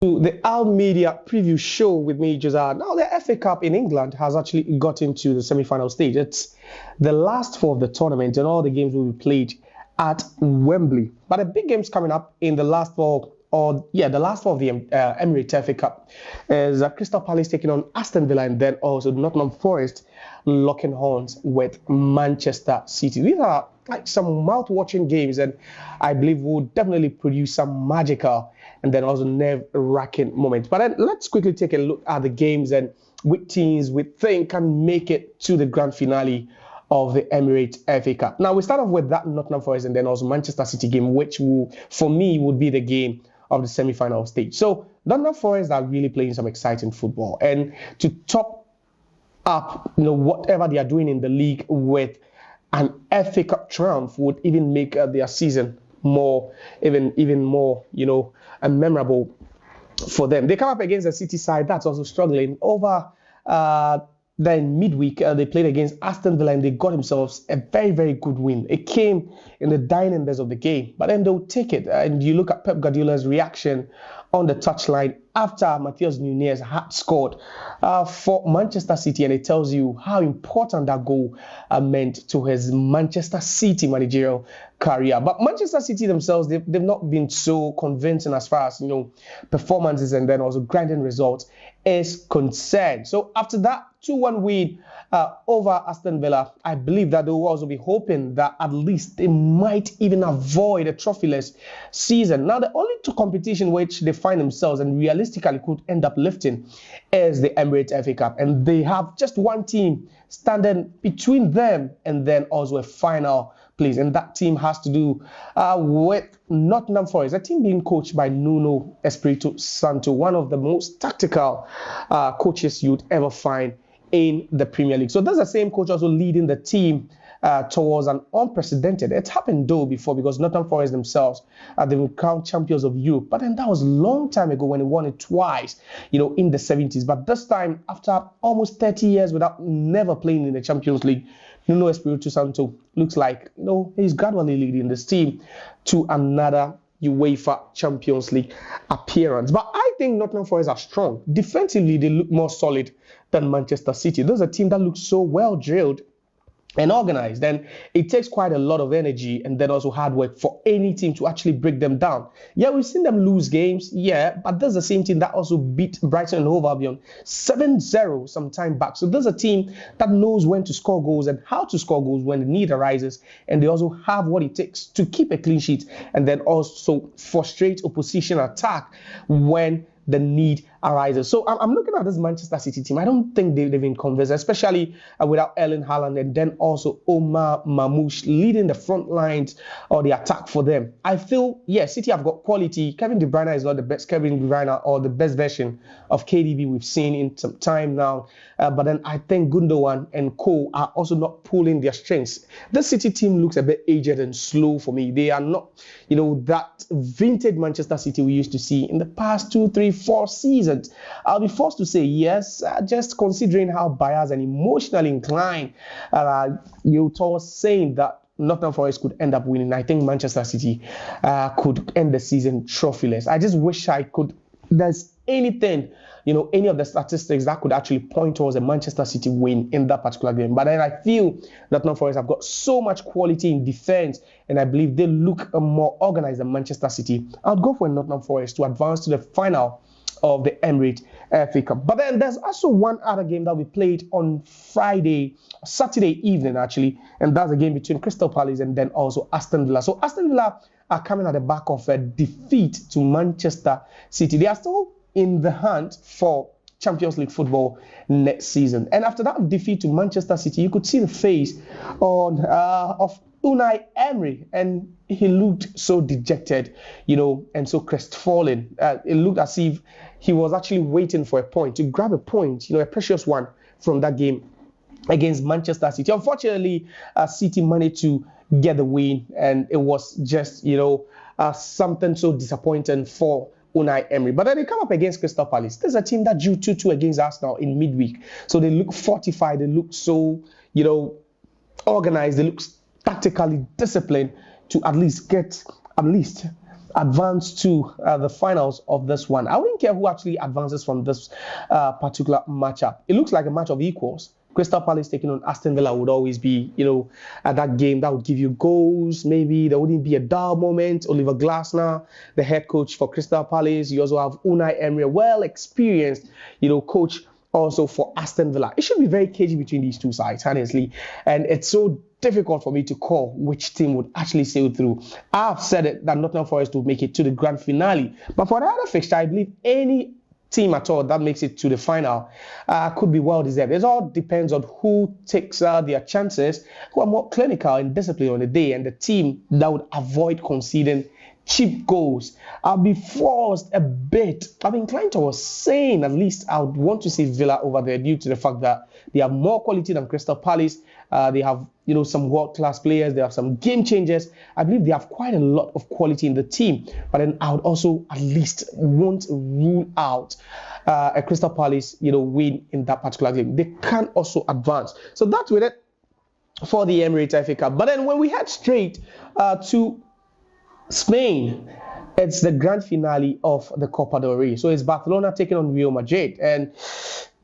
The Al Media preview show with me, Josiah. Now, the FA Cup in England has actually got into the semi-final stage. It's the last four of the tournament, and all the games will be played at Wembley. But the big games coming up in the last four, the last four of the Emirates FA Cup is Crystal Palace taking on Aston Villa, and then also Nottingham Forest locking horns with Manchester City. These are like some mouth-watching games, and I believe will definitely produce some magical and then also nerve-wracking moments. But then let's quickly take a look at the games and which teams we think can make it to the grand finale of the Emirates FA Cup. Now, we start off with that Nottingham Forest and then also Manchester City game, which will, for me, would be the game of the semi-final stage. So, Nottingham Forest are really playing some exciting football. And to top up, whatever they are doing in the league with an FA Cup triumph would even make their season more, even more, memorable for them. They come up against a City side that's also struggling. Over then midweek, they played against Aston Villa and they got themselves a very, very good win. It came in the dying embers of the game, but then they'll take it. And you look at Pep Guardiola's reaction on the touchline after Matheus Nunes had scored for Manchester City, and it tells you how important that goal meant to his Manchester City managerial career. But Manchester City themselves, they've not been so convincing as far as performances and then also grinding results is concerned. So after that 2-1 win over Aston Villa, I believe that they will also be hoping that at least they might even avoid a trophyless season. Now, the only two competition which they find themselves and realistically could end up lifting is the Emirates FA Cup, and they have just one team standing between them and then also a final place, and that team has to do with Nottingham Forest, a team being coached by Nuno Espirito Santo, one of the most tactical coaches you'd ever find in the Premier League. So that's the same coach also leading the team towards an unprecedented. It's happened though before, because Nottingham Forest themselves they've been crowned champions of Europe, but then that was a long time ago when they won it twice, in the 70s. But this time, after almost 30 years without never playing in the Champions League, Nuno Espirito Santo looks like he's gradually leading this team to another UEFA Champions League appearance. But I think Nottingham Forest are strong. Defensively, they look more solid than Manchester City. Those are a team that looks so well drilled and organized, and it takes quite a lot of energy and then also hard work for any team to actually break them down. Yeah, we've seen them lose games, but there's the same team that also beat Brighton and Hove Albion 7-0 some time back. So there's a team that knows when to score goals and how to score goals when the need arises, and they also have what it takes to keep a clean sheet and then also frustrate opposition attack when the need arises. So I'm looking at this Manchester City team. I don't think they've been convinced, especially without Erling Haaland and then also Omar Mamouche leading the front lines or the attack for them. I feel, City have got quality. Kevin De Bruyne is not the best Kevin De Bruyne or the best version of KDB we've seen in some time now. But then I think Gundogan and Co are also not pulling their strengths. The City team looks a bit aged and slow for me. They are not, that vintage Manchester City we used to see in the past 2, 3, 4 seasons. I'll be forced to say yes, just considering how biased and emotionally inclined towards saying that Nottingham Forest could end up winning. I think Manchester City could end the season trophyless. I just wish there's anything, any of the statistics that could actually point towards a Manchester City win in that particular game. But then I feel that Nottingham Forest have got so much quality in defense, and I believe they look more organized than Manchester City. I'll go for Nottingham Forest to advance to the final of the Emirates FA Cup. But then there's also one other game that we played on Saturday evening actually, and that's a game between Crystal Palace and then also Aston Villa. So Aston Villa are coming at the back of a defeat to Manchester City. They are still in the hunt for Champions League football next season. And after that defeat to Manchester City, you could see the face of Unai Emery, and he looked so dejected, and so crestfallen. It looked as if he was actually waiting for a point, to grab a point, a precious one from that game against Manchester City. Unfortunately, City managed to get the win, and it was just, something so disappointing for Unai Emery. But then they come up against Crystal Palace. There's a team that drew 2-2 against Arsenal in midweek. So they look fortified, they look so, organized, they look tactically disciplined to at least get advance to the finals of this one. I wouldn't care who actually advances from this particular matchup. It looks like a match of equals. Crystal Palace taking on Aston Villa would always be, at that game that would give you goals. Maybe there wouldn't be a dull moment. Oliver Glasner, the head coach for Crystal Palace. You also have Unai Emery, a well-experienced, coach also for Aston Villa. It should be very cagey between these two sides, honestly. And it's so difficult for me to call which team would actually sail through. I've said it that Nottingham Forest will make it to the grand finale. But for the other fixture, I believe any team at all that makes it to the final could be well deserved. It all depends on who takes their chances, who are more clinical and disciplined on the day, and the team that would avoid conceding cheap goals. I'll be forced a bit. I'm inclined towards saying at least I would want to see Villa over there due to the fact that they have more quality than Crystal Palace. They have, some world-class players. They have some game changers. I believe they have quite a lot of quality in the team. But then I would also at least won't rule out a Crystal Palace, win in that particular game. They can also advance. So that's with it for the Emirates FA Cup. But then when we head straight to Spain, it's the grand finale of the Copa del Rey. So it's Barcelona taking on Real Madrid. And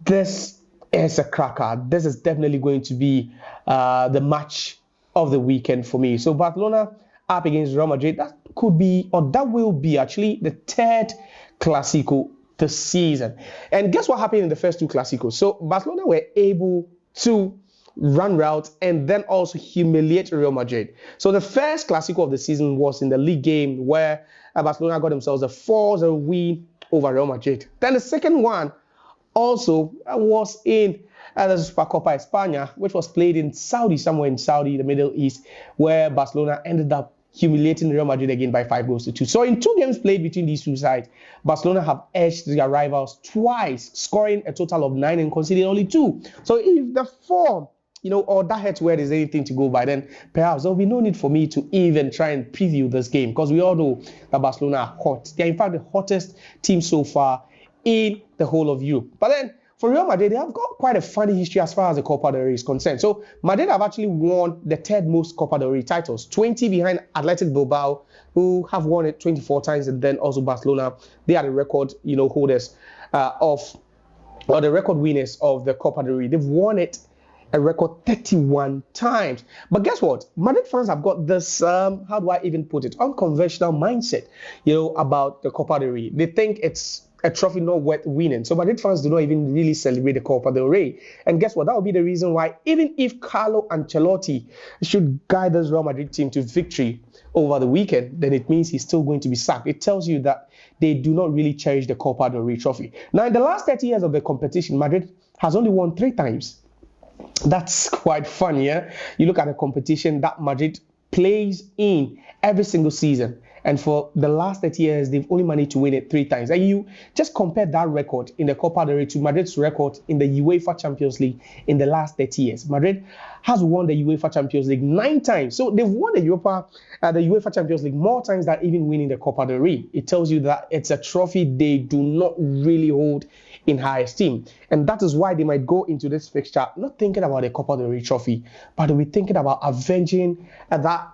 this is a cracker. This is definitely going to be the match of the weekend for me. So Barcelona up against Real Madrid. That could be, or that will be actually the third Clásico this season. And guess what happened in the first two Clásicos? So Barcelona were able to run route and then also humiliate Real Madrid. So the first Clásico of the season was in the league game where Barcelona got themselves a 4-0 win over Real Madrid. Then the second one also was in the Supercopa España, which was played in Saudi, somewhere in Saudi, the Middle East, where Barcelona ended up humiliating Real Madrid again by 5-2. So in two games played between these two sides, Barcelona have edged their rivals twice, scoring a total of 9 and conceding only 2. So if the form, or that head to where there's anything to go by, then perhaps there'll be no need for me to even try and preview this game, because we all know that Barcelona are hot. They're in fact the hottest team so far in the whole of Europe. But then for Real Madrid, they have got quite a funny history as far as the Copa del Rey is concerned. So Madrid have actually won the third most Copa del Rey titles, 20 behind Athletic Bilbao, who have won it 24 times, and then also Barcelona. They are the record, holders or the record winners of the Copa del Rey. They've won it a record 31 times. But guess what? Madrid fans have got this, how do I even put it, unconventional mindset, about the Copa del Rey. They think it's a trophy not worth winning. So Madrid fans do not even really celebrate the Copa del Rey. And guess what? That will be the reason why even if Carlo Ancelotti should guide this Real Madrid team to victory over the weekend, then it means he's still going to be sacked. It tells you that they do not really cherish the Copa del Rey trophy. Now, in the last 30 years of the competition, Madrid has only won 3 times. That's quite funny, yeah? You look at the competition that Madrid plays in every single season, and for the last 30 years, they've only managed to win it 3 times. And you just compare that record in the Copa del Rey to Madrid's record in the UEFA Champions League in the last 30 years. Madrid has won the UEFA Champions League 9 times. So they've won the UEFA Champions League more times than even winning the Copa del Rey. It tells you that it's a trophy they do not really hold in high esteem. And that is why they might go into this fixture not thinking about the Copa del Rey trophy, but they'll be thinking about avenging that,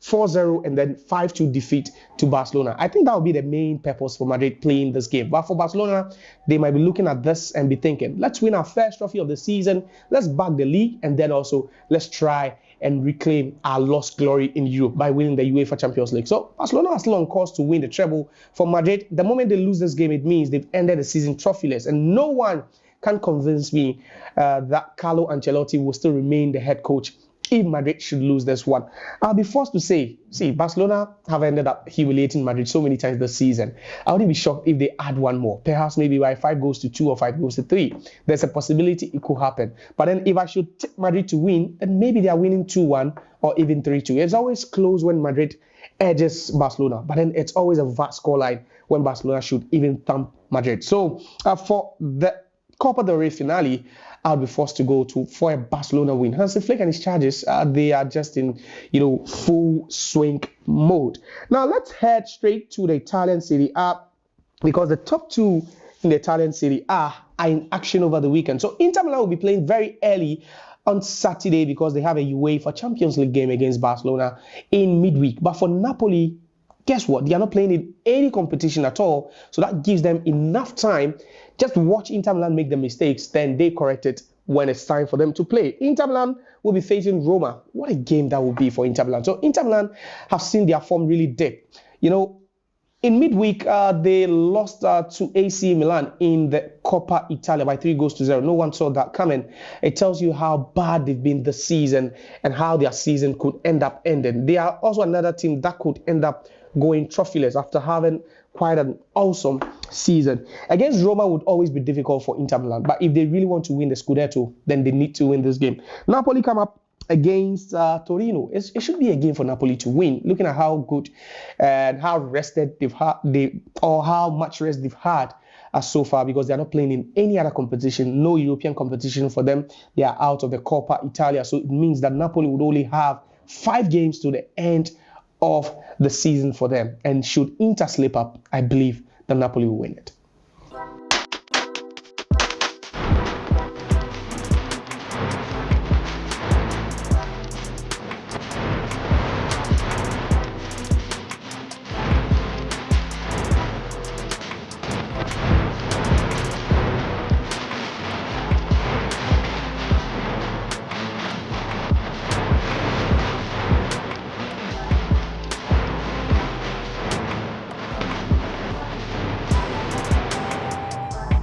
4-0 and then 5-2 defeat to Barcelona. I think that would be the main purpose for Madrid playing this game. But for Barcelona, they might be looking at this and be thinking, let's win our first trophy of the season, let's back the league, and then also let's try and reclaim our lost glory in Europe by winning the UEFA Champions League. So Barcelona are still on course to win the treble. For Madrid, the moment they lose this game, it means they've ended the season trophyless, and no one can convince me that Carlo Ancelotti will still remain the head coach if Madrid should lose this one. I'll be forced to say, Barcelona have ended up humiliating Madrid so many times this season. I wouldn't be shocked if they add one more. Perhaps maybe by 5-2 or 5-3. There's a possibility it could happen. But then if I should take Madrid to win, then maybe they are winning 2-1 or even 3-2. It's always close when Madrid edges Barcelona. But then it's always a vast scoreline when Barcelona should even thump Madrid. So for the Copa del Rey finale, I'll be forced to go for a Barcelona win. Hansi Flick and his charges, they are just in, full swing mode. Now let's head straight to the Italian Serie A, because the top 2 in the Italian Serie A are in action over the weekend. So Inter Milan will be playing very early on Saturday because they have a UEFA Champions League game against Barcelona in midweek. But for Napoli, guess what? They are not playing in any competition at all. So that gives them enough time. Just watch Inter Milan make the mistakes, then they correct it when it's time for them to play. Inter Milan will be facing Roma. What a game that will be for Inter Milan. So Inter Milan have seen their form really dip. In midweek, they lost to AC Milan in the Coppa Italia by 3-0. No one saw that coming. It tells you how bad they've been this season and how their season could end up ending. They are also another team that could end up going trophyless after having quite an awesome season. Against Roma would always be difficult for Inter Milan, but if they really want to win the Scudetto, then they need to win this game. Napoli come up against Torino. It should be a game for Napoli to win, looking at how good and how rested how much rest they've had so far, because they're not playing in any other competition, no European competition for them. They are out of the Coppa Italia, so it means that Napoli would only have 5 games to the end of the season for them. And should Inter slip up, I believe that Napoli will win it.